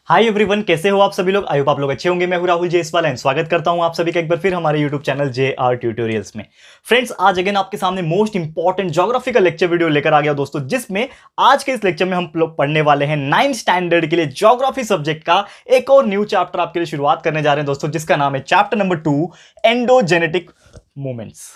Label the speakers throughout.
Speaker 1: Hi everyone, कैसे हो आप सभी लोग। आई होप आप लोग अच्छे होंगे। मैं हूं राहुल जयसवाल एंड स्वागत करता हूं आप सभी का एक बार फिर हमारे यूट्यूब चैनल JR ट्यूटोरियल्स में। फ्रेंड्स, आज अगेन आपके सामने मोस्ट इंपॉर्टेंट ज्योग्राफी का लेक्चर वीडियो लेकर आ गया दोस्तों, जिसमें आज के इस लेक्चर में हम लोग पढ़ने वाले हैं 9th स्टैंडर्ड के लिए ज्योग्राफी सब्जेक्ट का एक और न्यू चैप्टर आपके लिए शुरुआत करने जा रहे हैं दोस्तों, जिसका नाम है चैप्टर नंबर 2, एंडोजेनेटिक मूवमेंट्स।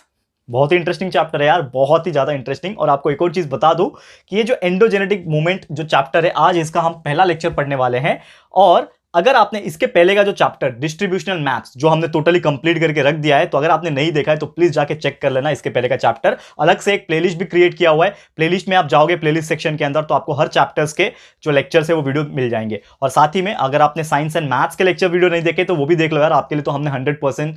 Speaker 1: बहुत ही इंटरेस्टिंग चैप्टर है यार, बहुत ही ज्यादा इंटरेस्टिंग। और आपको एक और चीज बता दूं कि ये जो एंडोजेनेटिक मूवमेंट जो चैप्टर है, आज इसका हम पहला लेक्चर पढ़ने वाले हैं। और अगर आपने इसके पहले का जो चैप्टर डिस्ट्रीब्यूशनल मैप्स जो हमने टोटली कंप्लीट करके रख दिया है, तो अगर आपने नहीं देखा है तो प्लीज जाके चेक कर लेना। इसके पहले का चैप्टर अलग से एक प्लेलिस्ट भी क्रिएट किया हुआ है। प्लेलिस्ट में आप जाओगे प्लेलिस्ट सेक्शन के अंदर, तो आपको हर चैप्टर्स के जो लेक्चर्स है वो वीडियो मिल जाएंगे। और साथ ही में अगर आपने साइंस एंड मैथ्स के लेक्चर वीडियो नहीं देखे तो वो भी देख लो यार। आपके लिए तो हमने 100%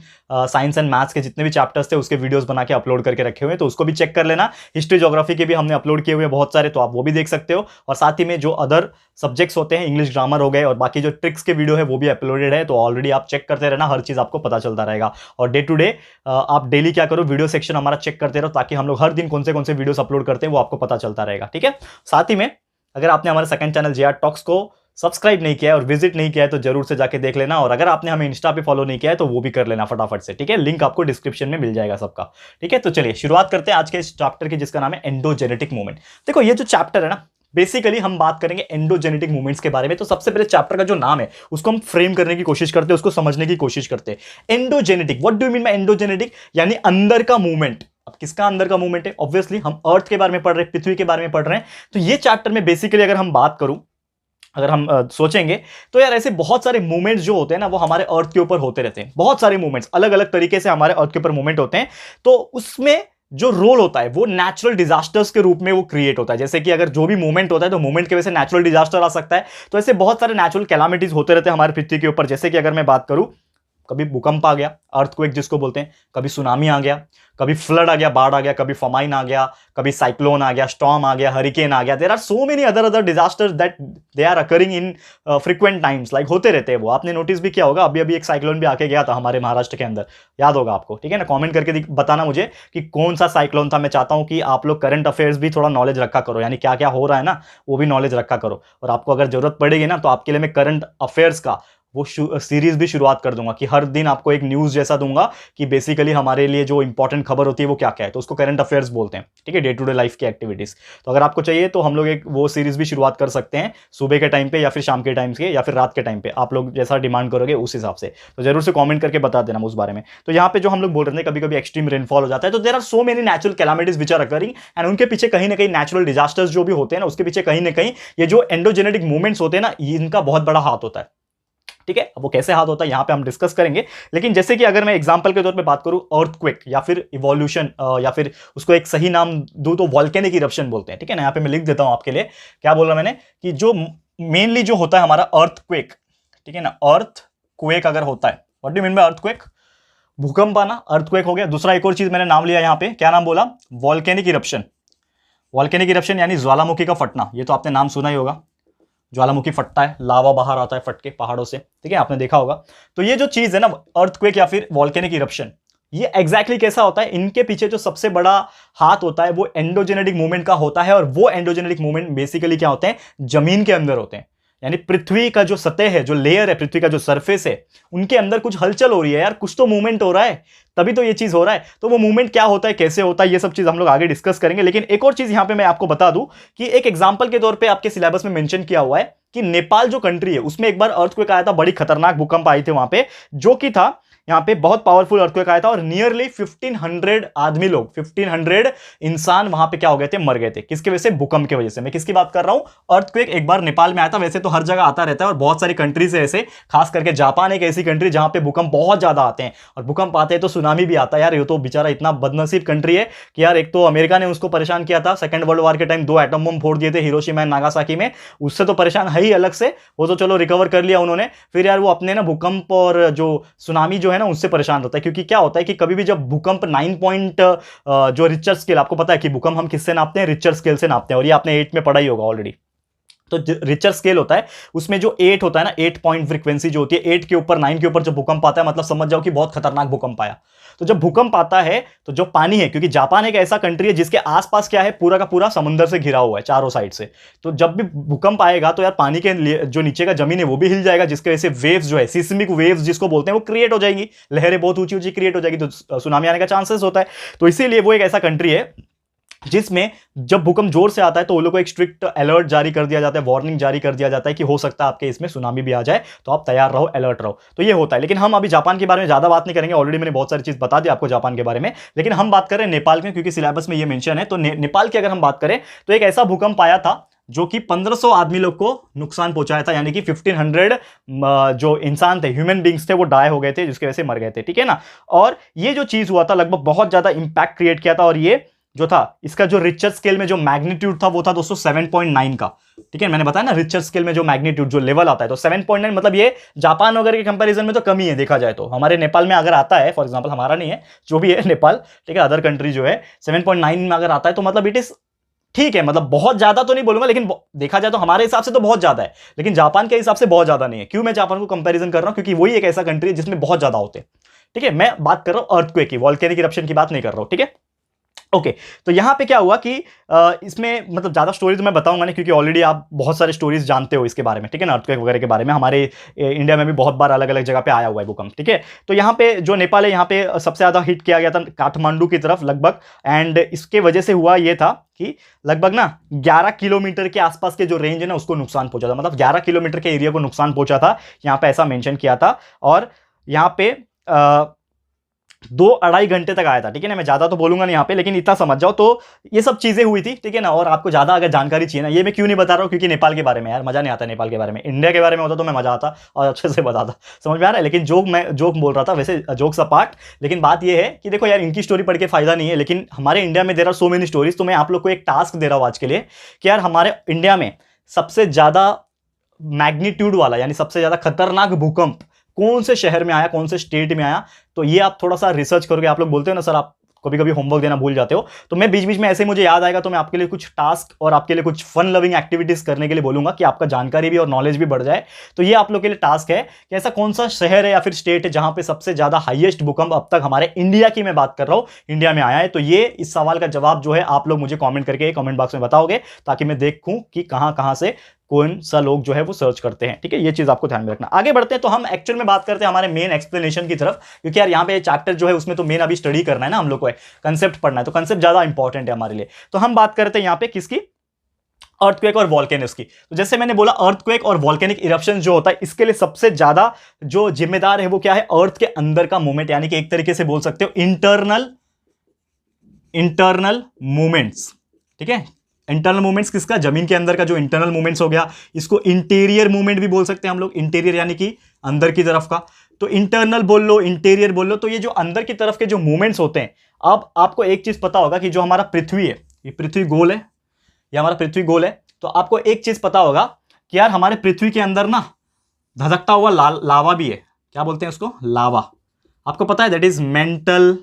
Speaker 1: साइंस एंड मैथ्स के जितने भी चैप्टर्स थे उसके वीडियोस बना के अपलोड करके रखे हुए हैं, तो उसको भी चेक कर लेना। हिस्ट्री ज्योग्राफी के भी हमने अपलोड किए हुए बहुत सारे, तो आप वो भी देख सकते हो। और साथ ही में जो अदर सब्जेक्ट्स होते हैं, इंग्लिश ग्रामर हो गए और बाकी जो ट्रिक्स के वीडियो है वो भी अपलोडेड है, तो ऑलरेडी आप चेक करते रहना, हर चीज आपको पता चलता रहेगा। और डे टू डे आप डेली क्या करो, वीडियो सेक्शन हमारा चेक करते रहो, ताकि हम लोग हर दिन कौन से वीडियोस अपलोड करते हैं वो आपको पता चलता रहेगा। ठीक है। साथ ही में अगर आपने हमारे सेकंड चैनल JR टॉक्स को सब्सक्राइब नहीं किया है और विजिट नहीं किया है तो जरूर से जाके देख लेना। और अगर आपने हमें इंस्टा पे फॉलो नहीं किया है तो वो भी कर लेना फटाफट से। ठीक है, लिंक आपको डिस्क्रिप्शन में मिल जाएगा सबका। ठीक है, तो चलिए शुरुआत करते हैं आज के इस चैप्टर की, जिसका नाम है एंडोजेनेटिक मूवमेंट। देखो, ये जो चैप्टर है ना, बेसिकली हम बात करेंगे एंडोजेनेटिक मूवमेंट्स के बारे में। तो सबसे पहले चैप्टर का जो नाम है उसको हम फ्रेम करने की कोशिश करते हैं, उसको समझने की कोशिश करते हैं। Endogenetic, what do you mean by endogenetic? यानी अंदर का मूवमेंट। अब किसका अंदर का मूवमेंट है? ऑब्वियसली हम अर्थ के बारे में पढ़ रहे हैं, पृथ्वी के बारे में पढ़ रहे हैं। तो ये चैप्टर में बेसिकली अगर हम बात करूं, अगर हम सोचेंगे तो यार ऐसे बहुत सारे मूवमेंट्स जो होते हैं ना वो हमारे अर्थ के ऊपर होते रहते हैं। बहुत सारे मूवमेंट्स अलग अलग तरीके से हमारे अर्थ के ऊपर मूवमेंट होते हैं। तो उसमें जो रोल होता है वो नेचुरल डिजास्टर्स के रूप में वो क्रिएट होता है। जैसे कि अगर जो भी मूवमेंट होता है तो मूवमेंट की वजह से नेचुरल डिजास्टर आ सकता है। तो ऐसे बहुत सारे नेचुरल कैलामिटीज होते रहते हैं हमारे पृथ्वी के ऊपर। जैसे कि अगर मैं बात करूं, कभी भूकंप आ गया, अर्थक्वेक जिसको बोलते हैं, कभी सुनामी आ गया, कभी फ्लड आ गया, बाढ़ आ गया, कभी फमाइन आ गया, कभी साइक्लोन आ गया, स्टॉर्म आ गया, हरिकेन आ गया। There are so many other disasters that they are occurring in frequent times, like होते रहते हैं वो। आपने नोटिस भी किया होगा, अभी अभी एक साइक्लोन भी आके गया था हमारे महाराष्ट्र के अंदर, याद होगा आपको। ठीक है ना, कमेंट करके बताना मुझे कि कौन सा साइक्लोन था। मैं चाहता हूं कि आप लोग करंट अफेयर्स भी थोड़ा नॉलेज रखा करो, यानी क्या क्या हो रहा है ना वो भी नॉलेज रखा करो। और आपको अगर जरूरत पड़ेगी ना तो आपके लिए मैं करंट अफेयर्स का वो सीरीज भी शुरुआत कर दूंगा कि हर दिन आपको एक न्यूज जैसा दूंगा कि बेसिकली हमारे लिए जो इंपॉर्टेंट खबर होती है वो क्या क्या है। तो उसको करंट अफेयर्स बोलते हैं। ठीक है, डे टू डे लाइफ की एक्टिविटीज। तो अगर आपको चाहिए तो हम लोग एक वो सीरीज भी शुरुआत कर सकते हैं, सुबह के टाइम पे या फिर शाम के टाइम के या फिर रात के टाइम पे, आप लोग जैसा डिमांड करोगे उस हिसाब से। तो जरूर से कॉमेंट करके बता देना उस बारे में। तो यहाँ पे जो हम लोग बोल रहे थे, कभी कभी एक्सट्रीम रेनफॉल हो जाता है, तो there are so many natural calamities which are occurring, and उनके पीछे कहीं ना कहीं नेचुरल डिजास्टर्स जो भी होते हैं ना, उसके पीछे कहीं ना कहीं ये जो एंडोजेनेटिक मूवमेंट्स होते हैं ना, इनका बहुत बड़ा हाथ होता है। ठीक है, अब वो कैसे हाथ होता है यहाँ पे हम डिस्कस करेंगे। लेकिन जैसे कि अगर मैं एग्जांपल के तौर पे बात करूं, अर्थक्वेक या फिर इवोल्यूशन, या फिर उसको एक सही नाम दूं तो वॉल्केनिक इरप्शन बोलते हैं। ठीक है ना, यहाँ पे मैं लिख देता हूं आपके लिए, क्या बोल रहा मैंने, कि जो मेनली जो होता है हमारा अर्थक्वेक, ठीक है ना, अर्थक्वेक अगर होता है, what do you mean by earthquake? भूकंप आना, अर्थक्वेक हो गया। दूसरा एक और चीज मैंने नाम लिया यहाँ पे, क्या नाम बोला? Volcanic eruption. वॉल्केनिक इरप्शन यानी ज्वालामुखी का फटना, ये तो आपने नाम सुना ही होगा। ज्वालामुखी फटता है, लावा बाहर आता है फट के पहाड़ों से। ठीक है, आपने देखा होगा। तो ये जो चीज है ना, अर्थक्वेक या फिर वॉल्केनिक इरप्शन, ये एग्जैक्टली कैसा होता है? इनके पीछे जो सबसे बड़ा हाथ होता है वो एंडोजेनेटिक मूवमेंट का होता है। और वो एंडोजेनेटिक मूवमेंट बेसिकली क्या होते हैं? जमीन के अंदर होते हैं। यानी पृथ्वी का जो सतह है, जो लेयर है, पृथ्वी का जो सरफेस है, उनके अंदर कुछ हलचल हो रही है यार, कुछ तो मूवमेंट हो रहा है, तभी तो ये चीज हो रहा है। तो वो मूवमेंट क्या होता है, कैसे होता है, ये सब चीज हम लोग आगे डिस्कस करेंगे। लेकिन एक और चीज यहां पे मैं आपको बता दूं कि एक एग्जांपल के तौर पे आपके सिलेबस में मेंशन किया हुआ है कि नेपाल जो कंट्री है उसमें एक बार अर्थक्वेक आया था, बड़ी खतरनाक भूकंप आई थी वहां पे, जो कि था यहां पे बहुत पावरफुल अर्थक्वेक आया था। और नियरली 1500 आदमी लोग, 1500 इंसान वहां पे क्या हो गए थे? मर गए थे। किसकी वजह से? भूकंप की वजह से। मैं किसकी बात कर रहा हूं? अर्थक्वेक एक बार नेपाल में आया था। वैसे तो हर जगह आता रहता है और बहुत सारी कंट्रीज है ऐसे, खास करके जापान एक ऐसी कंट्री जहां पे भूकंप बहुत ज्यादा आते हैं। और भूकंप आते हैं तो सुनामी भी आता है यार। ये तो बेचारा इतना बदनसीब कंट्री है कि यार, एक तो अमेरिका ने उसको परेशान किया था, सेकंड वर्ल्ड वॉर के टाइम 2 एटम बम फोड़ दिए थे हिरोशिमा एंड नागासाकी में, उससे तो परेशान है ही अलग से। वो तो चलो रिकवर कर लिया उन्होंने, फिर यार वो अपने ना भूकंप और जो सुनामी जो है ना उससे परेशान रहता है। क्योंकि क्या होता है कि कभी भी जब भूकंप 9 पॉइंट जो रिक्टर स्केल, आपको पता है कि भूकंप हम किससे नापते हैं? रिक्टर स्केल से नापते हैं, और ये आपने 8 में पढ़ा ही होगा ऑलरेडी। तो रिचर स्केल होता है, उसमें जो 8 होता है ना, 8 पॉइंट फ्रीक्वेंसी जो होती है, 8 के ऊपर 9 के ऊपर जब भूकंप आता है मतलब समझ जाओ कि बहुत खतरनाक भूकंप आया। तो जब भूकंप आता है तो जो पानी है, क्योंकि जापान एक ऐसा कंट्री है जिसके आसपास क्या है, पूरा का पूरा समुद्र से घिरा हुआ है चारों साइड से, तो जब भी भूकंप आएगा तो यार पानी के जो नीचे का जमीन है वो भी हिल जाएगा, जिसकी वजह से वेव्स जो है, सिस्मिक वेव्स जिसको बोलते हैं, वो क्रिएट हो जाएंगी, लहरें बहुत ऊंची ऊंची क्रिएट हो जाएगी, तो सुनामी आने का चांसेस होता है। तो इसीलिए वो एक ऐसा कंट्री है जिसमें जब भूकंप जोर से आता है तो उन लोगों को एक स्ट्रिक्ट अलर्ट जारी कर दिया जाता है, वार्निंग जारी कर दिया जाता है कि हो सकता है आपके इसमें सुनामी भी आ जाए, तो आप तैयार रहो, अलर्ट रहो। तो ये होता है। लेकिन हम अभी जापान के बारे में ज्यादा बात नहीं करेंगे, ऑलरेडी मैंने बहुत सारी चीज बता दी आपको जापान के बारे में। लेकिन हम बात करें नेपाल में, क्योंकि सिलेबस में ये मेंशन है। तो नेपाल की अगर हम बात करें तो एक ऐसा भूकंप आया था जो कि 1500 आदमी लोग को नुकसान पहुंचाया था, यानी कि 1500 जो इंसान थे, ह्यूमन बींग्स थे, वो डाई हो गए थे, जिसकी वजह से मर गए थे, ठीक है ना। और ये जो चीज हुआ था लगभग बहुत ज्यादा इंपैक्ट क्रिएट किया था, और ये जो था इसका जो रिचर स्केल में जो मैग्नीट्यूड था वो था दोस्तों 7.9 का, ठीक है। मैंने बताया ना रिचर स्केल में जो मैग्नीट्यूड जो लेवल आता है, तो 7.9 मतलब ये जापान वगैरह के कंपैरिजन में तो कम ही है देखा जाए तो। हमारे नेपाल में अगर आता है, फॉर एग्जांपल हमारा नहीं है, जो भी है नेपाल, ठीक है, अदर कंट्री जो है 7.9 में अगर आता है तो मतलब इट इज ठीक है, मतलब बहुत ज्यादा तो नहीं बोलूंगा, लेकिन देखा जाए तो हमारे हिसाब से तो बहुत ज्यादा है, लेकिन जापान के हिसाब से बहुत ज्यादा नहीं है। क्यों मैं जापान को कंपैरिजन कर रहा हूं, क्योंकि वही एक ऐसा कंट्री है जिसमें बहुत ज्यादा होते हैं, ठीक है। मैं बात कर रहा हूं अर्थक्वेक की, वोल्केनिक इरप्शन की बात नहीं कर रहा हूं, ठीक है। ओके तो यहां पे क्या हुआ कि इसमें मतलब ज्यादा स्टोरी तो मैं बताऊंगा नहीं, क्योंकि ऑलरेडी आप बहुत सारे स्टोरीज जानते हो इसके बारे में, ठीक है ना, अर्थक्वेक वगैरह के बारे में। हमारे इंडिया में भी बहुत बार अलग अलग जगह पे आया हुआ है भूकंप, ठीक है। तो यहाँ पे जो नेपाल है, यहाँ पे सबसे ज्यादा हिट किया गया था काठमांडू की तरफ लगभग, एंड इसके वजह से हुआ ये था कि लगभग ना 11 किलोमीटर के आसपास के जो रेंज है ना उसको नुकसान पहुंचा था, मतलब 11 किलोमीटर के एरिया को नुकसान पहुंचा था, यहाँ पे ऐसा मेंशन किया था। और यहाँ पे 2-2.5 घंटे तक आया था, ठीक है ना। मैं ज्यादा तो बोलूंगा नहीं यहाँ पे, लेकिन इतना समझ जाओ। तो ये सब चीजें हुई थी, ठीक है ना। और आपको ज्यादा अगर जानकारी चाहिए ना, ये मैं क्यों नहीं बता रहा हूँ, क्योंकि नेपाल के बारे में यार मजा नहीं आता नेपाल के बारे में। इंडिया के बारे में होता तो मैं मजा आता और अच्छे से बताता, समझ में आ रहा है। लेकिन जोक बोल रहा था, वैसे जोक्स अपार्ट। लेकिन बात ये है कि देखो यार, इनकी स्टोरी पढ़ के फायदा नहीं है, लेकिन हमारे इंडिया में there are so many stories. तो मैं आप लोग को एक टास्क दे रहा हूँ आज के लिए कि यार हमारे इंडिया में सबसे ज्यादा मैग्नीट्यूड वाला, यानी सबसे ज्यादा खतरनाक भूकंप कौन से शहर में आया, कौन से स्टेट में आया, तो ये आप थोड़ा सा रिसर्च करोगे। आप लोग बोलते हो ना सर आप कभी कभी होमवर्क देना भूल जाते हो, तो मैं बीच बीच में ऐसे मुझे याद आएगा तो मैं आपके लिए कुछ टास्क और आपके लिए कुछ फन लविंग एक्टिविटीज करने के लिए बोलूंगा कि आपका जानकारी भी और नॉलेज भी बढ़ जाए। तो ये आप लोग के लिए टास्क है कि ऐसा कौन सा शहर है या फिर स्टेट है जहां पे सबसे ज्यादा हाईएस्ट भूकंप अब तक हमारे इंडिया की मैं बात कर रहा हूं, इंडिया में आया है। तो ये इस सवाल का जवाब जो है आप लोग मुझे कॉमेंट करके कॉमेंट बॉक्स में बताओगे, ताकि मैं देखूं कि कहां कहां से कौन सा लोग जो है वो सर्च करते हैं, ठीक है। ये चीज आपको ध्यान में रखना। आगे बढ़ते हैं तो हम एक्चुअल में बात करते हैं हमारे मेन एक्सप्लेनेशन की तरफ, क्योंकि यार यहाँ पे चैप्टर जो है उसमें तो मेन अभी स्टडी करना है ना, हम लोग को कंसेप्ट पढ़ना है, तो कंसेप्ट ज्यादा इंपॉर्टेंट है हमारे लिए। तो हम बात करते हैं यहाँ पे किसकी, अर्थक्वेक और वॉल्केनोस की। तो जैसे मैंने बोला अर्थक्वेक और वॉल्केनिक इरप्शन जो होता है, इसके लिए सबसे ज्यादा जो जिम्मेदार है वो क्या है, अर्थ के अंदर का मूवमेंट, यानी कि एक तरीके से बोल सकते हो इंटरनल मूवमेंट्स, ठीक है। इंटरनल मूवमेंट्स किसका, जमीन के अंदर का जो इंटरनल मूवमेंट्स हो गया, इसको इंटीरियर मूवमेंट भी बोल सकते हैं हम लोग। इंटीरियर यानी कि अंदर की तरफ का, तो इंटरनल बोल लो, इंटीरियर बोल लो। तो ये जो अंदर की तरफ के जो मूवमेंट्स होते हैं, अब आपको एक चीज पता होगा कि जो हमारा पृथ्वी है, ये पृथ्वी गोल है, ये हमारा पृथ्वी गोल है। तो आपको एक चीज पता होगा कि यार हमारे पृथ्वी के अंदर ना धधकता हुआ लावा भी है। क्या बोलते हैं उसको, लावा। आपको पता है दैट इज मेंटल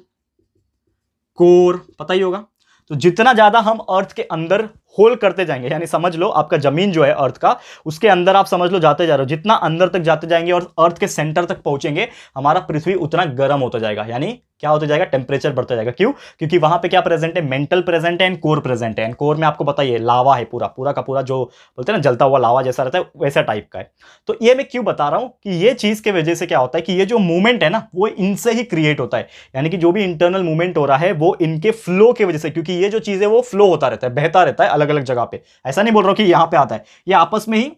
Speaker 1: कोर, पता ही होगा। तो जितना ज्यादा हम अर्थ के अंदर होल करते जाएंगे, यानी समझ लो आपका जमीन जो है अर्थ का, उसके अंदर आप समझ लो जाते जा रहे हो, जितना अंदर तक जाते जाएंगे और अर्थ के सेंटर तक पहुंचेंगे, हमारा पृथ्वी उतना गर्म होता जाएगा। यानी क्या होता जाएगा, टेम्परेचर बढ़ता जाएगा। क्यों, क्योंकि वहां पे क्या प्रेजेंट है, मेंटल प्रेजेंट है एंड कोर प्रेजेंट है। एंड कोर में आपको बताइए लावा है, पूरा पूरा का पूरा जो बोलते हैं ना जलता हुआ लावा जैसा रहता है, वैसा टाइप का है। तो ये मैं क्यों बता रहा हूं कि ये चीज के वजह से क्या होता है कि ये जो मूवमेंट है ना वो इनसे ही क्रिएट होता है, यानी कि जो भी इंटरनल मूवमेंट हो रहा है वो इनके फ्लो की वजह से, क्योंकि ये जो चीज है वो फ्लो होता रहता है, बहता रहता है अलग अलग जगह पे। ऐसा नहीं बोल रहा हूं कि यहां पे आता है, ये आपस में ही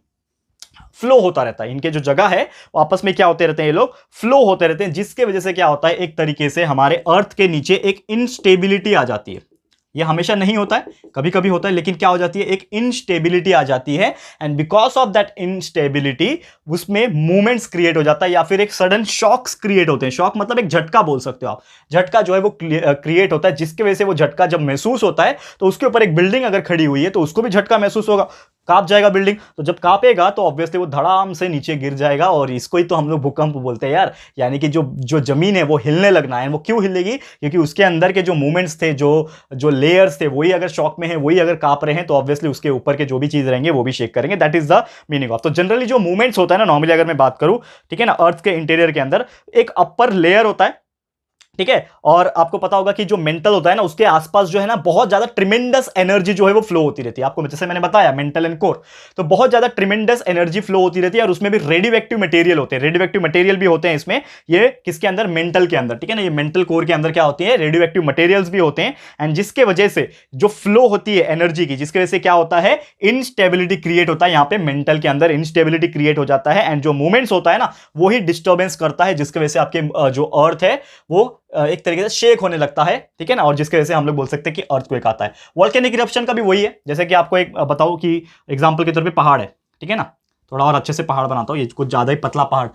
Speaker 1: फ्लो होता रहता है। इनके जो जगह है वो आपस में क्या होते रहते हैं, ये लोग फ्लो होते रहते हैं, जिसके वजह से क्या होता है, एक तरीके से हमारे अर्थ के नीचे एक इनस्टेबिलिटी आ जाती है। ये हमेशा नहीं होता है, कभी कभी होता है, लेकिन क्या हो जाती है, एक इनस्टेबिलिटी आ जाती है। And because of that instability उसमें मूवमेंट्स क्रिएट हो जाता है, या फिर एक सडन शॉक्स क्रिएट होते हैं। शॉक मतलब एक झटका बोल सकते हो आप, झटका जो है वो क्रिएट होता है, जिसके वजह से वो झटका जब महसूस होता है तो उसके ऊपर एक बिल्डिंग अगर खड़ी हुई है तो उसको भी झटका महसूस होगा। कांप जाएगा बिल्डिंग। तो जब कांपेगा तो ऑब्वियसली वो धड़ाम से नीचे गिर जाएगा, और इसको ही तो हम लोग भूकंप बोलते हैं यार। यानी कि जो जो जमीन है वो हिलने लगना है। वो क्यों हिलेगी? क्योंकि उसके अंदर के जो मूवमेंट्स थे, जो जो लेयर्स थे, वही अगर शॉक में है, वही अगर कांप रहे हैं, तो ऑब्वियसली उसके ऊपर के जो भी चीज रहेंगे वो भी शेक करेंगे। That is the meaning of. तो जनरली जो मूवमेंट्स होता है ना, नॉर्मली अगर मैं बात करूं, ठीक है ना, अर्थ के इंटीरियर के अंदर एक अपर लेयर होता है, ठीक है। और आपको पता होगा कि जो मेंटल होता है ना, उसके आसपास जो है ना बहुत ज्यादा ट्रिमेंडस एनर्जी जो है वो फ्लो होती रहती है। आपको जैसे मैंने बताया मेंटल एंड कोर, तो बहुत ज्यादा ट्रिमेंडस एनर्जी फ्लो होती रहती है, और उसमें भी रेडियो एक्टिव मटेरियल होते हैं। रेडियो एक्टिव मटेरियल भी होते हैं इसमें, ये किसके अंदर? मेंटल के अंदर, ठीक है ना। ये मेंटल कोर के अंदर क्या होती है? रेडियो एक्टिव मटेरियल्स भी होते हैं। एंड जिसके वजह से जो फ्लो होती है एनर्जी की, जिसकी वजह से क्या होता है? इनस्टेबिलिटी क्रिएट होता है। यहां पे मेंटल के अंदर इनस्टेबिलिटी क्रिएट हो जाता है, एंड जो मूवमेंट्स होता है ना, वही डिस्टर्बेंस करता है, जिसकी वजह से आपके जो अर्थ है वो एक तरीके से शेक होने लगता है, ठीक है ना। और जिसकी वजह से हम लोग बोल सकते हैं कि अर्थक्वेक आता है। वोल्केनिक इरप्शन का भी वही है। जैसे कि आपको एक बताओ कि एग्जांपल के तौर पे पहाड़ है, ठीक है ना। थोड़ा और अच्छे से पहाड़ बनाता हूं, ये कुछ ज्यादा ही पतला पहाड़,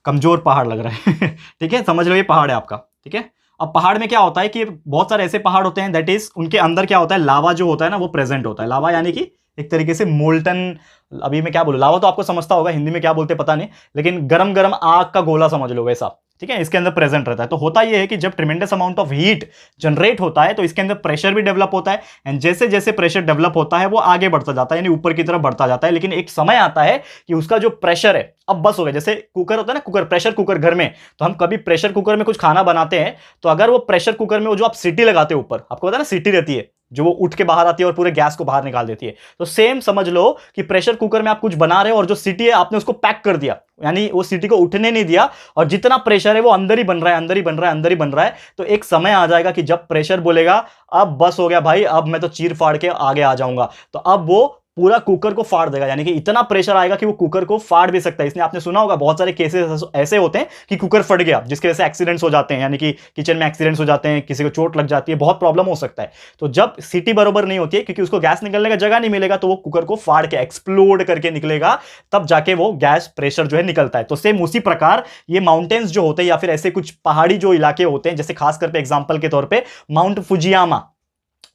Speaker 1: कमजोर पहाड़ लग रहा है ठीक है, समझ लो ये पहाड़ है आपका, ठीक है। अब पहाड़ में क्या होता है कि बहुत सारे ऐसे पहाड़ होते हैं, दैट इज उनके अंदर क्या होता है? लावा जो होता है ना वो प्रेजेंट होता है। लावा यानी कि एक तरीके से मोल्टन, अभी मैं क्या बोलूं, लावा तो आपको समझता होगा, हिंदी में क्या बोलते पता नहीं, लेकिन गरम गरम आग का गोला समझ लो वैसा, ठीक है, इसके अंदर प्रेजेंट रहता है। तो होता यह है कि जब tremendous amount of heat generate होता है तो इसके अंदर प्रेशर भी डेवलप होता है, एंड जैसे जैसे प्रेशर डेवलप होता है वो आगे बढ़ता जाता है, यानी ऊपर की तरफ बढ़ता जाता है। लेकिन एक समय आता है कि उसका जो प्रेशर है अब बस हो गया। जैसे कुकर होता है ना, कुकर, प्रेशर कुकर घर में, तो हम कभी प्रेशर कुकर में कुछ खाना बनाते हैं, तो अगर वो प्रेशर कुकर में वो जो आप सीटी लगाते हो ऊपर, आपको पता है ना सीटी रहती है जो वो उठ के बाहर आती है और पूरे गैस को बाहर निकाल देती है, तो सेम समझ लो कि प्रेशर कुकर में आप कुछ बना रहे हो और जो सीटी है आपने उसको पैक कर दिया, यानी वो सीटी को उठने नहीं दिया, और जितना प्रेशर है वो अंदर ही बन रहा है, अंदर ही बन रहा है, अंदर ही बन रहा है। तो एक समय आ जाएगा कि जब प्रेशर बोलेगा अब बस हो गया भाई, अब मैं तो चीर फाड़ के आगे आ जाऊंगा, तो अब वो पूरा कुकर को फाड़ देगा। यानी कि इतना प्रेशर आएगा कि वो कुकर को फाड़ भी सकता है। इसने आपने सुना होगा बहुत सारे केसेस ऐसे होते हैं कि कुकर फट गया, जिसकी वजह से एक्सीडेंट्स हो जाते हैं, यानी कि किचन में एक्सीडेंट्स हो जाते हैं, किसी को चोट लग जाती है, बहुत प्रॉब्लम हो सकता है। तो जब सीटी बरोबर नहीं होती है, क्योंकि उसको गैस निकलने का जगह नहीं मिलेगा, तो वो कुकर को फाड़ के एक्सप्लोड करके निकलेगा, तब जाके वो गैस प्रेशर जो है निकलता है। तो सेम उसी प्रकार ये माउंटेन्स जो होते हैं या फिर ऐसे कुछ पहाड़ी जो इलाके होते हैं, जैसे खासकर पे एग्जाम्पल के तौर पर माउंट फुजियामा,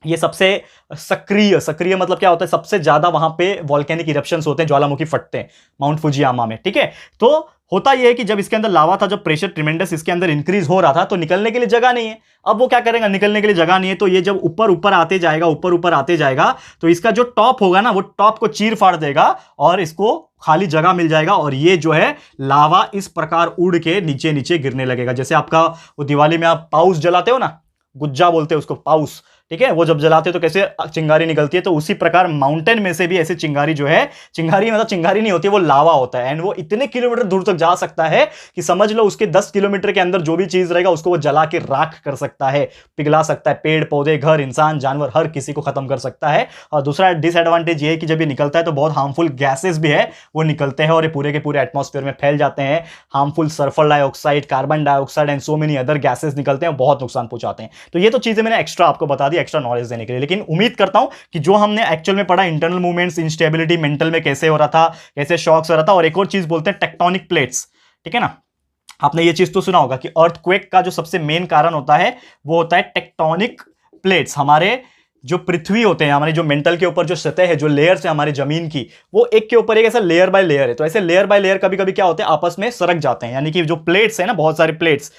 Speaker 1: ये सबसे सक्रिय मतलब क्या होता है? सबसे ज्यादा वहां पे वॉल्केनिक इरप्शंस होते हैं, ज्वालामुखी फटते हैं माउंट फुजियामा में, ठीक है। तो होता यह है कि जब इसके अंदर लावा था, जब प्रेशर ट्रिमेंडस इसके अंदर इंक्रीज हो रहा था, तो निकलने के लिए जगह नहीं है। अब वो क्या करेगा? निकलने के लिए जगह नहीं है, तो ये जब ऊपर ऊपर आते जाएगा, ऊपर ऊपर आते जाएगा, तो इसका जो टॉप होगा ना, वो टॉप को चीर फाड़ देगा और इसको खाली जगह मिल जाएगा, और ये जो है लावा इस प्रकार उड़ के नीचे नीचे गिरने लगेगा। जैसे आपका वो दिवाली में आप पाउस जलाते हो ना, गुज्जा बोलते हैं उसको, पाउस, ठीक है, वो जब जलाते हैं तो कैसे चिंगारी निकलती है, तो उसी प्रकार माउंटेन में से भी ऐसे चिंगारी जो है, चिंगारी मतलब चिंगारी नहीं होती, वो लावा होता है, एंड वो इतने किलोमीटर दूर तक जा सकता है कि समझ लो उसके 10 किलोमीटर के अंदर जो भी चीज रहेगा उसको वो जला के राख कर सकता है, पिघला सकता है, पेड़ पौधे, घर, इंसान, जानवर, हर किसी को खत्म कर सकता है। और दूसरा डिसएडवांटेज ये है कि जब ये निकलता है तो बहुत हार्मफुल गैसेस भी है वो निकलते हैं, और ये पूरे के पूरे एटमॉस्फेयर में फैल जाते हैं। Harmful sulphur dioxide, carbon dioxide and so many other gases निकलते हैं, बहुत नुकसान पहुंचाते हैं। तो ये तो चीजें मैंने एक्स्ट्रा आपको बता दी, एक्स्ट्रा नॉलेज देने के लिए। लेकिन उम्मीद करता हूं कि जो हमने एक्चुअल में पढ़ा, इंटरनल मूवमेंट्स, इंस्टेबिलिटी मेंटल में कैसे हो रहा था, कैसे शॉक्स हो रहा था, और एक और चीज बोलते हैं टेक्टोनिक प्लेट्स, ठीक है ना। आपने ये चीज तो सुना होगा कि अर्थक्वेक का जो सबसे मेन कारण होता है वो होता है टेक्टोनिक प्लेट्स। हमारे जो पृथ्वी होते हैं, हमारे जो मेंटल के ऊपर जो सतह है, जो लेयर्स है हमारी जमीन की, वो एक के ऊपर एक ऐसा लेयर बाय लेयर है। तो ऐसे लेयर बाय लेयर कभी कभी क्या होते हैं, आपस में सरक जाते हैं, यानी कि जो प्लेट्स है ना, बहुत सारे प्लेट्स,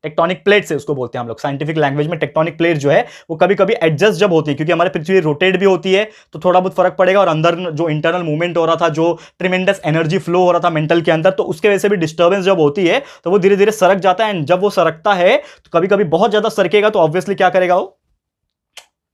Speaker 1: टेक्टोनिक प्लेट्स है उसको बोलते हैं हम लोग साइंटिफिक लैंग्वेज में। टेक्टोनिक प्लेट जो है वो कभी कभी एडजस्ट जब होती है, क्योंकि हमारे पृथ्वी रोटेट भी होती है, तो थोड़ा बहुत फर्क पड़ेगा, और अंदर जो इंटरनल मूवमेंट हो रहा था, जो ट्रिमेंडस एनर्जी फ्लो हो रहा था मेंटल के अंदर, तो उसके वजह से भी डिस्टर्बेंस जब होती है तो वो धीरे धीरे सरक जाता है। एंड जब वो सरकता है तो कभी कभी बहुत ज्यादा सरकेगा, तो ऑब्वियसली क्या करेगा, वो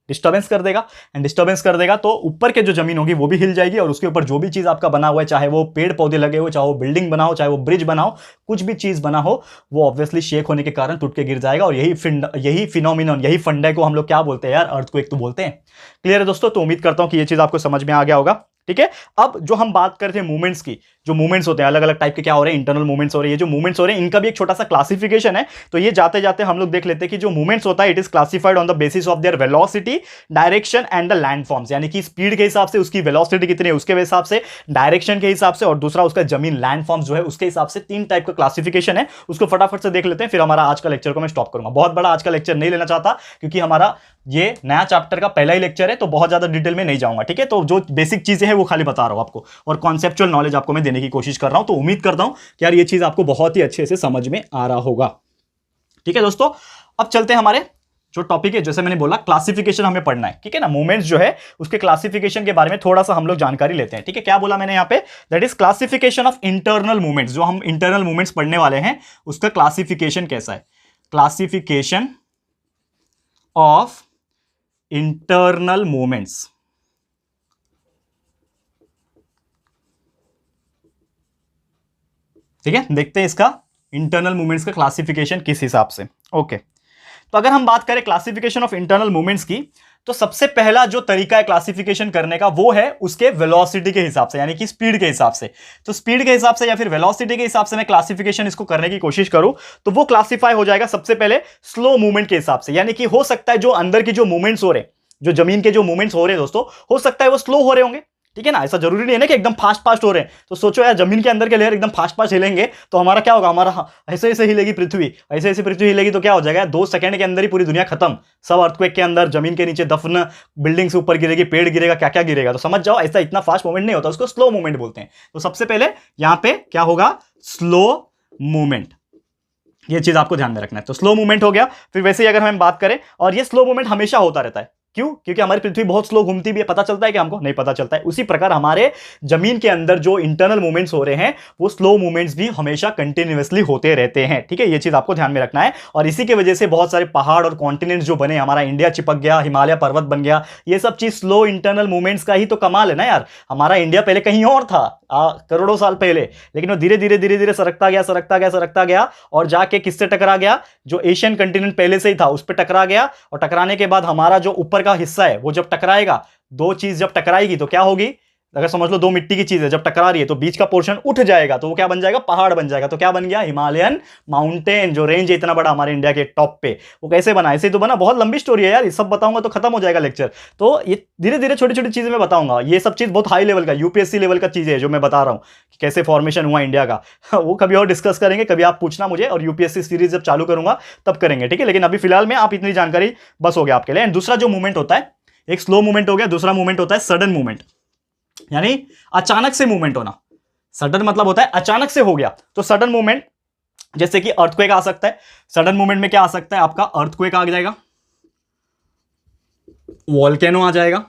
Speaker 1: डिस्टर्बेंस कर देगा, एंड डिस्टर्बेंस कर देगा तो ऊपर के जो जमीन होगी वो भी हिल जाएगी, और उसके ऊपर जो भी चीज आपका बना हुआ है, चाहे वो पेड़ पौधे लगे हो, चाहे वो बिल्डिंग बना हो, चाहे वो ब्रिज बना हो, कुछ भी चीज बना हो, वो ऑब्वियसली शेक होने के कारण टूट के गिर जाएगा। और यही फिनोमिनन, यही फंडे को हम लोग क्या बोलते हैं यार, अर्थक्वेक तो बोलते हैं। क्लियर है दोस्तों? तो उम्मीद करता हूं कि ये चीज आपको समझ में आ गया होगा, ठीक है। अब जो हम बात करते हैं मूवमेंट्स की, जो मूवमेंट्स होते हैं अलग अलग टाइप के क्या हो रहे हैं, इंटरनल मूवमेंट्स हो रहे हैं, ये जो मूवमेंट्स हो रहे हैं इनका भी एक छोटा सा क्लासिफिकेशन है। तो ये जाते जाते हम लोग देख लेते हैं कि जो मूवमेंट्स होता है it is classified on the basis of their velocity, direction and the landforms, यानी कि स्पीड के हिसाब से उसकी वेलोसिटी कितनी है उसके हिसाब से, डायरेक्शन के हिसाब से, और दूसरा उसका जमीन लैंडफॉर्म्स जो है उसके हिसाब से। 3 टाइप का क्लासिफिकेशन है, उसको फटाफट से देख लेते हैं, फिर हमारा आज का लेक्चर को मैं स्टॉप करूंगा। बहुत बड़ा आज का लेक्चर नहीं लेना चाहता क्योंकि हमारा ये नया चैप्टर का पहला ही लेक्चर है, तो बहुत ज्यादा डिटेल में नहीं जाऊंगा, ठीक है। तो जो बेसिक चीजें हैं वो खाली बता रहा हूं आपको, और कॉन्सेप्चुअल नॉलेज आपको मैं देने की कोशिश कर रहा हूं। तो उम्मीद करता हूं कि यार ये चीज आपको बहुत ही अच्छे से समझ में आ रहा होगा, ठीक है दोस्तों। अब चलते हैं हमारे जो टॉपिक है, जैसे मैंने बोला क्लासिफिकेशन हमें पढ़ना है, ठीक है ना। मूवमेंट्स जो है उसके क्लासिफिकेशन के बारे में थोड़ा सा हम लोग जानकारी लेते हैं, ठीक है। क्या बोला मैंने यहाँ पे, that is classification of internal movements. जो हम इंटरनल मूवमेंट्स पढ़ने वाले हैं उसका क्लासिफिकेशन कैसा है, क्लासिफिकेशन ऑफ इंटरनल मूवमेंट्स, ठीक है। देखते हैं इसका इंटरनल मूवमेंट्स का क्लासिफिकेशन किस हिसाब से। ओके, तो अगर हम बात करें क्लासिफिकेशन ऑफ इंटरनल मूवमेंट्स की, तो सबसे पहला जो तरीका है क्लासिफिकेशन करने का वो है उसके वेलोसिटी के हिसाब से, यानी कि स्पीड के हिसाब से। तो स्पीड के हिसाब से या फिर वेलोसिटी के हिसाब से मैं क्लासिफिकेशन इसको करने की कोशिश करूं तो वो क्लासिफाई हो जाएगा सबसे पहले स्लो मूवमेंट के हिसाब से। यानी कि हो सकता है जो अंदर की जो मूवमेंट्स हो रहे हैं, जो जमीन के जो मूवमेंट्स हो रहे हैं दोस्तों, हो सकता है वो स्लो हो रहे होंगे, ठीक है ना। ऐसा जरूरी नहीं है ना कि एकदम फास्ट फास्ट हो रहे हैं। तो सोचो यार, जमीन के अंदर के लेयर एकदम फास्ट फास्ट हिलेंगे तो हमारा क्या होगा, हमारा ऐसे ऐसे हिलेगी पृथ्वी, ऐसे ऐसे पृथ्वी हिलेगी तो क्या हो जाएगा, 2 सेकंड के अंदर ही पूरी दुनिया खत्म। सब अर्थक्वेक के अंदर, जमीन के नीचे दफन, बिल्डिंग से ऊपर गिरेगी, पेड़ गिरेगा, क्या क्या गिरेगा। तो समझ जाओ ऐसा इतना फास्ट मूवमेंट नहीं होता, उसको स्लो मूवमेंट बोलते हैं। तो सबसे पहले यहां पे क्या होगा, स्लो मूवमेंट, ये चीज आपको ध्यान में रखना है। तो स्लो मूवमेंट हो गया। फिर वैसे ही अगर हम बात करें, और ये स्लो मूवमेंट हमेशा होता रहता है, क्यों, क्योंकि हमारी पृथ्वी बहुत स्लो घूमती भी है। पता चलता है कि हमको नहीं पता चलता है। उसी प्रकार हमारे जमीन के अंदर जो इंटरनल मूवमेंट्स हो रहे हैं वो स्लो मूवमेंट्स भी हमेशा कंटिन्यूअसली होते रहते हैं, ठीक है। ये चीज आपको ध्यान में रखना है। और इसी की वजह से बहुत सारे पहाड़ और कॉन्टिनेंट्स जो बने, हमारा इंडिया चिपक गया, हिमालय पर्वत बन गया, ये सब चीज स्लो इंटरनल मूवमेंट्स का ही तो कमाल है ना यार। हमारा इंडिया पहले कहीं और था, करोड़ों साल पहले, लेकिन वो धीरे धीरे धीरे धीरे सरकता गया, सरकता गया, सरकता गया, और जाके किससे टकरा गया, जो एशियन कंटिनेंट पहले से ही था उस पर टकरा गया। और टकराने के बाद हमारा जो ऊपर का हिस्सा है वो जब टकराएगा, 2 चीज जब टकराएगी तो क्या होगी, अगर समझ लो 2 मिट्टी की चीज है, जब टकरा रही है तो बीच का पोर्शन उठ जाएगा, तो वो क्या बन जाएगा, पहाड़ बन जाएगा। तो क्या बन गया, हिमालयन माउंटेन। जो रेंज है इतना बड़ा हमारे इंडिया के टॉप पे, वो कैसे बना, ऐसे ही तो बना। बहुत लंबी स्टोरी है यार, ये सब बताऊंगा तो खत्म हो जाएगा लेक्चर। तो ये धीरे धीरे छोटी छोटी चीजें मैं बताऊंगा। ये सब चीज बहुत हाई लेवल का, यूपीएससी लेवल का चीज है जो मैं बता रहा हूं कि कैसे फॉर्मेशन हुआ इंडिया का। वो कभी और डिस्कस करेंगे, कभी आप पूछना मुझे, और यूपीएससी सीरीज जब चालू करूंगा तब करेंगे, ठीक है। लेकिन अभी फिलहाल में आप इतनी जानकारी बस हो गया आपके लिए। एंड दूसरा जो मूवमेंट होता है, एक स्लो मूवमेंट हो गया, दूसरा मूवमेंट होता है सडन मूवमेंट, यानी अचानक से मूवमेंट होना। सडन मतलब होता है अचानक से हो गया। तो सडन मूवमेंट जैसे कि अर्थक्वेक आ सकता है। सडन मूवमेंट में क्या आ सकता है आपका, अर्थक्वेक आ जाएगा, वॉल्केनो आ जाएगा,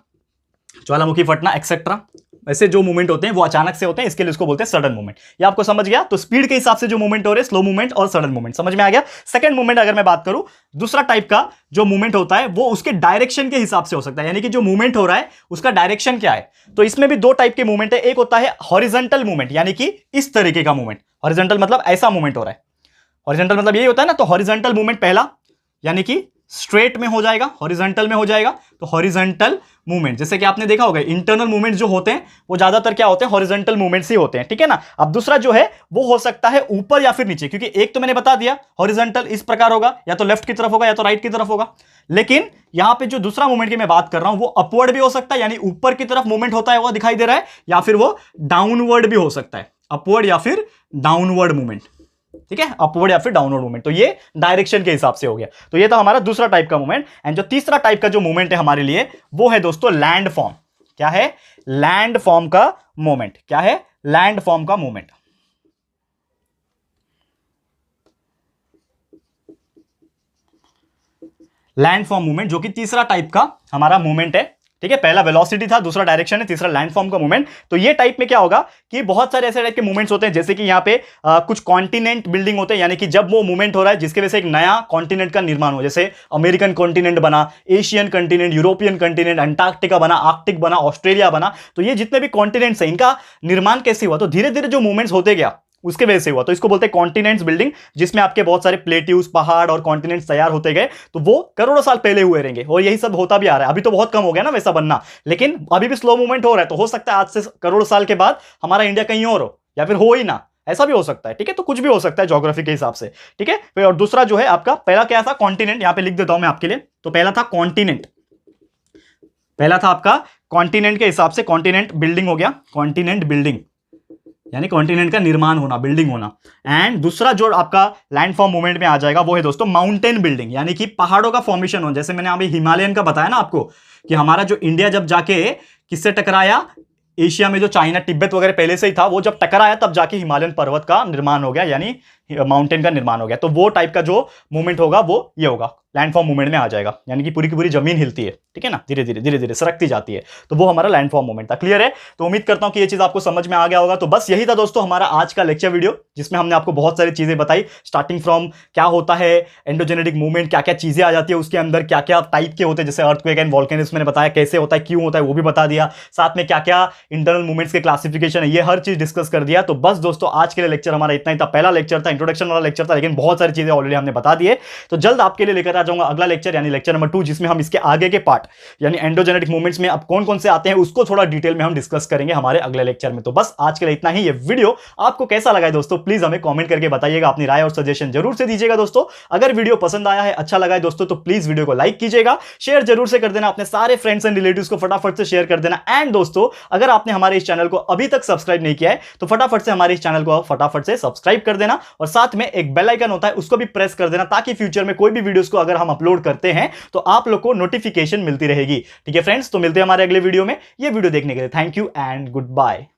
Speaker 1: ज्वालामुखी फटना एक्सेट्रा। वैसे जो मूवमेंट होते हैं वो अचानक से होते हैं, इसके लिए उसको बोलते हैं सडन मूवमेंट। ये आपको समझ गया। तो स्पीड के हिसाब से जो मूवमेंट हो रहे हैं, स्लो मूवमेंट और सडन मूवमेंट, समझ में आ गया। सेकंड मूवमेंट अगर मैं बात करूं, दूसरा टाइप का जो मूवमेंट होता है वो उसके डायरेक्शन के हिसाब से हो सकता है, यानी कि जो मूवमेंट हो रहा है उसका डायरेक्शन क्या है। तो इसमें भी 2 टाइप के मूवमेंट है। एक होता है हॉरिजॉन्टल मूवमेंट, यानी कि इस तरीके का मूवमेंट। हॉरिजॉन्टल मतलब ऐसा मूवमेंट हो रहा है, हॉरिजॉन्टल मतलब यही होता है ना। तो हॉरिजॉन्टल मूवमेंट पहला, यानी कि स्ट्रेट में हो जाएगा, हॉरिजॉन्टल में हो जाएगा। तो हॉरिजॉन्टल मूवमेंट, जैसे कि आपने देखा होगा इंटरनल मूवमेंट जो होते हैं वो ज्यादातर क्या होते हैं, हॉरिजॉन्टल मूवमेंट्स ही होते हैं, ठीक है ना। अब दूसरा जो है वो हो सकता है ऊपर या फिर नीचे, क्योंकि एक तो मैंने बता दिया हॉरिजॉन्टल इस प्रकार होगा, या तो लेफ्ट की तरफ होगा या तो राइट की तरफ होगा। लेकिन यहां पे जो दूसरा मूवमेंट की मैं बात कर रहा हूं वो अपवर्ड भी हो सकता है, यानी ऊपर की तरफ मूवमेंट होता है वो दिखाई दे रहा है, या फिर वो डाउनवर्ड भी हो सकता है, अपवर्ड या फिर डाउनवर्ड मूवमेंट, ठीक है, अपवर्ड या फिर डाउनवर्ड मूवमेंट। तो ये डायरेक्शन के हिसाब से हो गया। तो ये था हमारा दूसरा टाइप का मूवमेंट। एंड जो तीसरा टाइप का जो मूवमेंट है हमारे लिए वो है दोस्तों लैंड फॉर्म। क्या है, लैंड फॉर्म का मूवमेंट। क्या है, लैंड फॉर्म का मूवमेंट। लैंड फॉर्म मूवमेंट जो कि तीसरा टाइप का हमारा मूवमेंट है, ठीक है। पहला वेलोसिटी था, दूसरा डायरेक्शन है, तीसरा लैंड फॉर्म का मूवमेंट। तो ये टाइप में क्या होगा कि बहुत सारे ऐसे टाइप के मूवमेंट्स होते हैं, जैसे कि यहाँ पे कुछ कॉन्टिनेंट बिल्डिंग होते हैं, यानी कि जब वो मूवमेंट हो रहा है जिसकी वजह से एक नया कॉन्टिनेंट का निर्माण हो, जैसे अमेरिकन कॉन्टिनेंट बना, Asian continent, European continent, Antarctica बना, आर्कटिक बना, ऑस्ट्रेलिया बना। तो ये जितने भी कॉन्टिनेंट्स हैं इनका निर्माण कैसे हुआ, तो धीरे धीरे जो मूवमेंट्स होते गया उसके वजह से हुआ। तो इसको बोलते हैं कॉन्टिनेंट्स बिल्डिंग, जिसमें आपके बहुत सारे प्लेट्यूज, पहाड़ और कॉन्टिनेंट्स तैयार होते गए। तो वो करोड़ों साल पहले हुए रहेंगे और यही सब होता भी आ रहा है। अभी तो बहुत कम हो गया ना वैसा बनना, लेकिन अभी भी स्लो मूवमेंट हो रहा है। तो हो सकता है आज से करोड़ साल के बाद हमारा इंडिया कहीं और हो, या फिर हो ही ना, ऐसा भी हो सकता है। ठीक है, तो कुछ भी हो सकता है ज्योग्राफी के हिसाब से। ठीक है, फिर और दूसरा जो है आपका पहला क्या था, कॉन्टिनेंट, यहां पे लिख देता हूं मैं आपके लिए। तो पहला था कॉन्टिनेंट, पहला था आपका कॉन्टिनेंट के हिसाब से, कॉन्टिनेंट बिल्डिंग हो गया, कॉन्टिनेंट बिल्डिंग यानी कॉन्टिनेंट का निर्माण होना, बिल्डिंग होना। एंड दूसरा जो आपका लैंडफॉर्म मूवमेंट में आ जाएगा वो है दोस्तों माउंटेन बिल्डिंग, यानी कि पहाड़ों का फॉर्मेशन हो। जैसे मैंने अभी हिमालयन का बताया ना आपको कि हमारा जो इंडिया जब जाके किससे टकराया, एशिया में जो चाइना तिब्बत वगैरह पहले से ही था, वो जब टकराया तब जाके हिमालयन पर्वत का निर्माण हो गया, यानी माउंटेन का निर्माण हो गया। तो वो टाइप का जो मूवमेंट होगा वो ये होगा, लैंडफॉर्म मूवमेंट में आ जाएगा, यानी कि पूरी की पूरी जमीन हिलती है। ठीक है ना, धीरे धीरे धीरे धीरे सरकती जाती है, तो वो हमारा लैंडफॉर्म मूवमेंट था। क्लियर है? तो उम्मीद करता हूं कि ये चीज आपको समझ में आ गया होगा। तो बस यही था दोस्तों हमारा आज का लेक्चर वीडियो, जिसमें हमने आपको बहुत सारी चीजें बताई, स्टार्टिंग फ्रॉम क्या होता है एंडोजेनेटिक मूवमेंट, क्या क्या चीजें आ जाती है उसके अंदर, क्या क्या टाइप के होते हैं, जैसे अर्थक्वेक एंड वोल्केनोज मैंने बताया कैसे होता है, क्यों होता है वो भी बता दिया, साथ में क्या क्या इंटरनल मूवमेंट्स के क्लासिफिकेशन है, ये हर चीज डिस्कस कर दिया। तो बस दोस्तों आज के लिए लेक्चर हमारा इतना ही था। पहला लेक्चर था, इंट्रोडक्शन वाला लेक्चर था, लेकिन बहुत सारी चीजें ऑलरेडी हमने बता दी है। तो जल्द आपके लिए लेकर आ जाऊंगा अगला लेक्चर, यानी लेक्चर नंबर 2, जिसमें हम इसके आगे के पार्ट यानी एंडोजेनेटिक मूवमेंट्स में अब कौन कौन से आते हैं उसको थोड़ा डिटेल में हम डिस्कस करेंगे हमारे अगले लेक्चर में। तो बस आज के लिए इतना ही। ये वीडियो आपको कैसा लगा है दोस्तों, प्लीज हमें कमेंट करके बताइएगा, अपनी राय और सजेशन जरूर से दीजिएगा दोस्तों। अगर वीडियो पसंद आया है, अच्छा लगा है दोस्तों, तो प्लीज वीडियो को लाइक कीजिएगा, शेयर जरूर से कर देना, अपने सारे फ्रेंड्स एंड रिलेटिव्स को फटाफट से शेयर कर देना। एंड दोस्तों अगर आपने हमारे इस चैनल को अभी तक सब्सक्राइब नहीं किया है तो फटाफट से हमारे इस चैनल को फटाफट से सब्सक्राइब कर देना, और साथ में एक बेल आइकन होता है उसको भी प्रेस कर देना, ताकि फ्यूचर में कोई भी वीडियोस को अगर हम अपलोड करते हैं तो आप लोग को नोटिफिकेशन मिलती रहेगी। ठीक है फ्रेंड्स, तो मिलते हैं हमारे अगले वीडियो में। ये वीडियो देखने के लिए thank you and good bye.